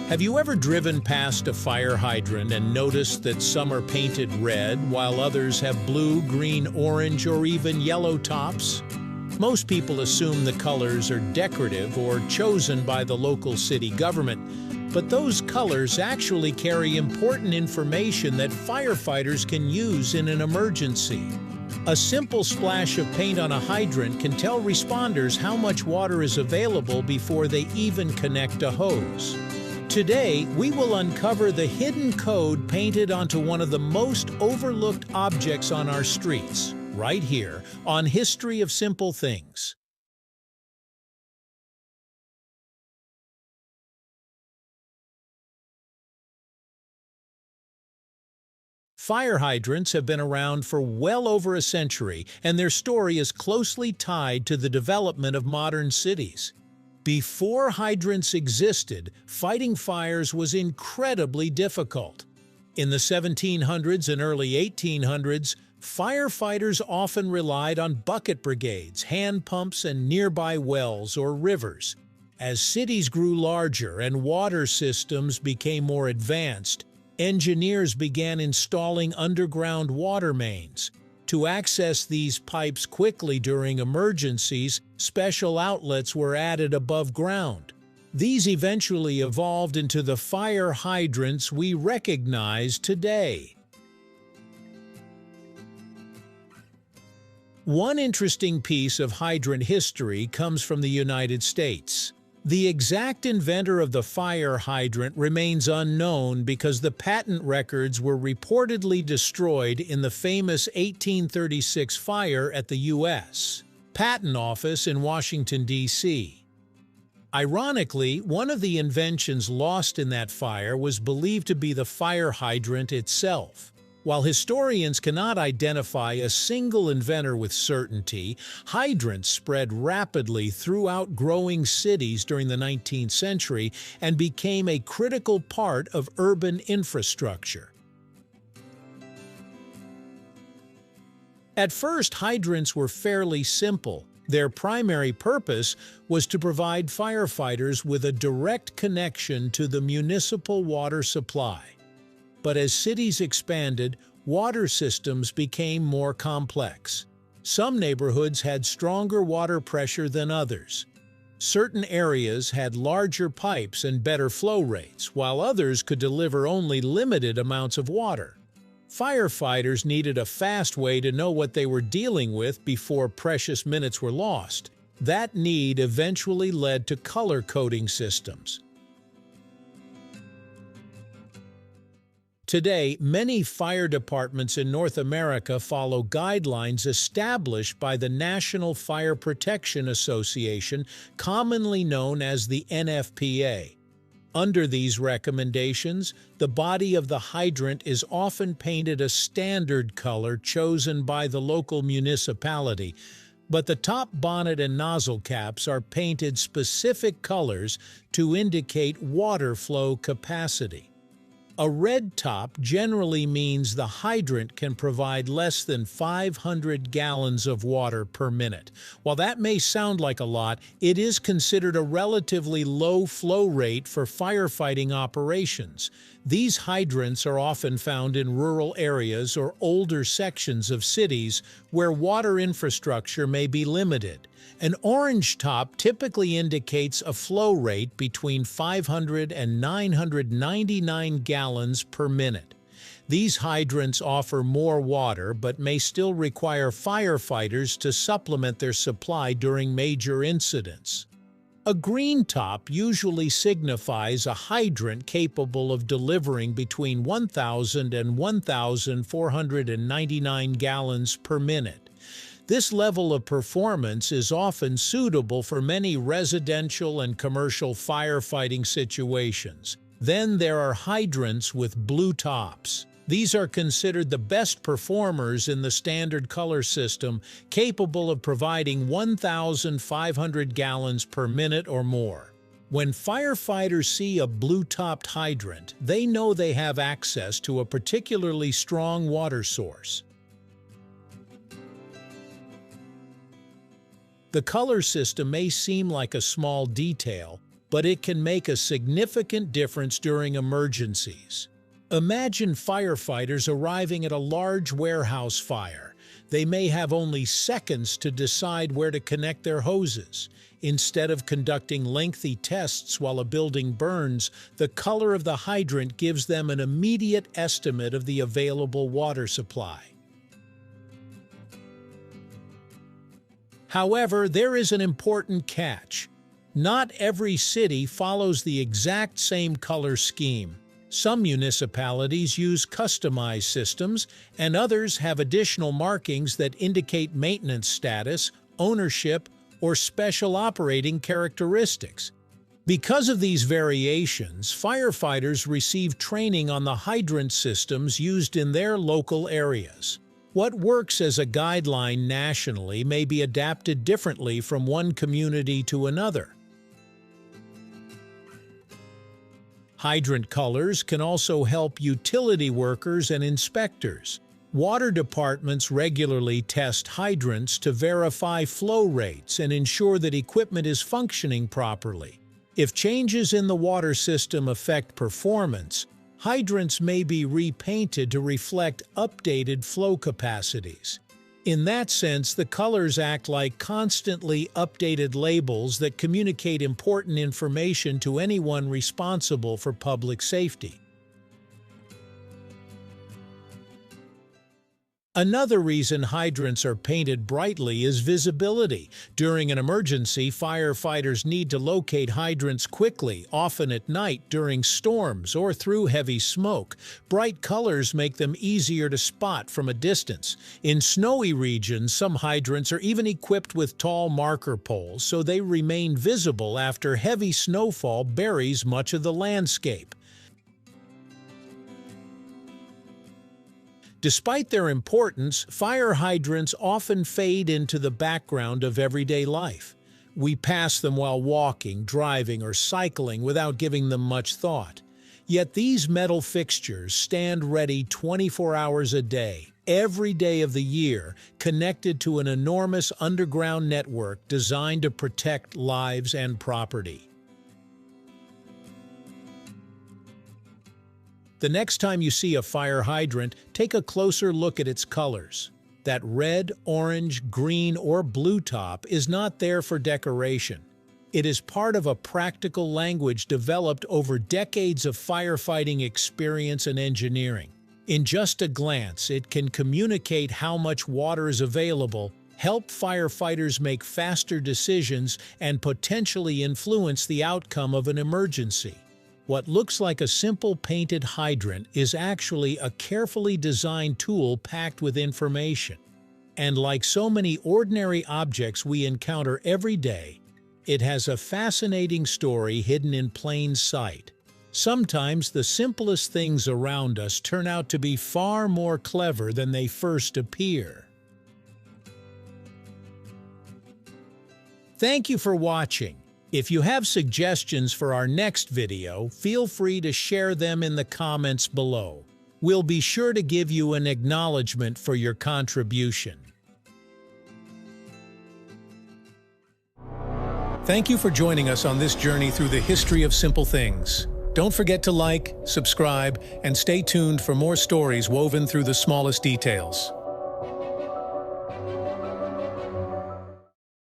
Have you ever driven past a fire hydrant and noticed that some are painted red while others have blue, green, orange, or even yellow tops? Most people assume the colors are decorative or chosen by the local city government, but those colors actually carry important information that firefighters can use in an emergency. A simple splash of paint on a hydrant can tell responders how much water is available before they even connect a hose. Today, we will uncover the hidden code painted onto one of the most overlooked objects on our streets, right here on History of Simple Things. Fire hydrants have been around for well over a century, and their story is closely tied to the development of modern cities. Before hydrants existed, fighting fires was incredibly difficult. In the 1700s and early 1800s, firefighters often relied on bucket brigades, hand pumps, and nearby wells or rivers. As cities grew larger and water systems became more advanced, engineers began installing underground water mains. To access these pipes quickly during emergencies, special outlets were added above ground. These eventually evolved into the fire hydrants we recognize today. One interesting piece of hydrant history comes from the United States. The exact inventor of the fire hydrant remains unknown because the patent records were reportedly destroyed in the famous 1836 fire at the U.S. Patent Office in Washington, D.C. Ironically, one of the inventions lost in that fire was believed to be the fire hydrant itself. While historians cannot identify a single inventor with certainty, hydrants spread rapidly throughout growing cities during the 19th century and became a critical part of urban infrastructure. At first, hydrants were fairly simple. Their primary purpose was to provide firefighters with a direct connection to the municipal water supply. But as cities expanded, water systems became more complex. Some neighborhoods had stronger water pressure than others. Certain areas had larger pipes and better flow rates, while others could deliver only limited amounts of water. Firefighters needed a fast way to know what they were dealing with before precious minutes were lost. That need eventually led to color coding systems. Today, many fire departments in North America follow guidelines established by the National Fire Protection Association, commonly known as the NFPA. Under these recommendations, the body of the hydrant is often painted a standard color chosen by the local municipality, but the top bonnet and nozzle caps are painted specific colors to indicate water flow capacity. A red top generally means the hydrant can provide less than 500 gallons of water per minute. While that may sound like a lot, it is considered a relatively low flow rate for firefighting operations. These hydrants are often found in rural areas or older sections of cities where water infrastructure may be limited. An orange top typically indicates a flow rate between 500 and 999 gallons per minute. These hydrants offer more water but may still require firefighters to supplement their supply during major incidents. A green top usually signifies a hydrant capable of delivering between 1,000 and 1,499 gallons per minute. This level of performance is often suitable for many residential and commercial firefighting situations. Then there are hydrants with blue tops. These are considered the best performers in the standard color system, capable of providing 1,500 gallons per minute or more. When firefighters see a blue-topped hydrant, they know they have access to a particularly strong water source. The color system may seem like a small detail, but it can make a significant difference during emergencies. Imagine firefighters arriving at a large warehouse fire. They may have only seconds to decide where to connect their hoses. Instead of conducting lengthy tests while a building burns, the color of the hydrant gives them an immediate estimate of the available water supply. However, there is an important catch. Not every city follows the exact same color scheme. Some municipalities use customized systems, and others have additional markings that indicate maintenance status, ownership, or special operating characteristics. Because of these variations, firefighters receive training on the hydrant systems used in their local areas. What works as a guideline nationally may be adapted differently from one community to another. Hydrant colors can also help utility workers and inspectors. Water departments regularly test hydrants to verify flow rates and ensure that equipment is functioning properly. If changes in the water system affect performance, hydrants may be repainted to reflect updated flow capacities. In that sense, the colors act like constantly updated labels that communicate important information to anyone responsible for public safety. Another reason hydrants are painted brightly is visibility. During an emergency, firefighters need to locate hydrants quickly, often at night during storms or through heavy smoke. Bright colors make them easier to spot from a distance. In snowy regions, some hydrants are even equipped with tall marker poles, so they remain visible after heavy snowfall buries much of the landscape. Despite their importance, fire hydrants often fade into the background of everyday life. We pass them while walking, driving, or cycling without giving them much thought. Yet these metal fixtures stand ready 24 hours a day, every day of the year, connected to an enormous underground network designed to protect lives and property. The next time you see a fire hydrant, take a closer look at its colors. That red, orange, green, or blue top is not there for decoration. It is part of a practical language developed over decades of firefighting experience and engineering. In just a glance, it can communicate how much water is available, help firefighters make faster decisions, and potentially influence the outcome of an emergency. What looks like a simple painted hydrant is actually a carefully designed tool packed with information. And like so many ordinary objects we encounter every day, it has a fascinating story hidden in plain sight. Sometimes the simplest things around us turn out to be far more clever than they first appear. Thank you for watching. If you have suggestions for our next video, feel free to share them in the comments below. We'll be sure to give you an acknowledgement for your contribution. Thank you for joining us on this journey through the history of simple things. Don't forget to like, subscribe, and stay tuned for more stories woven through the smallest details.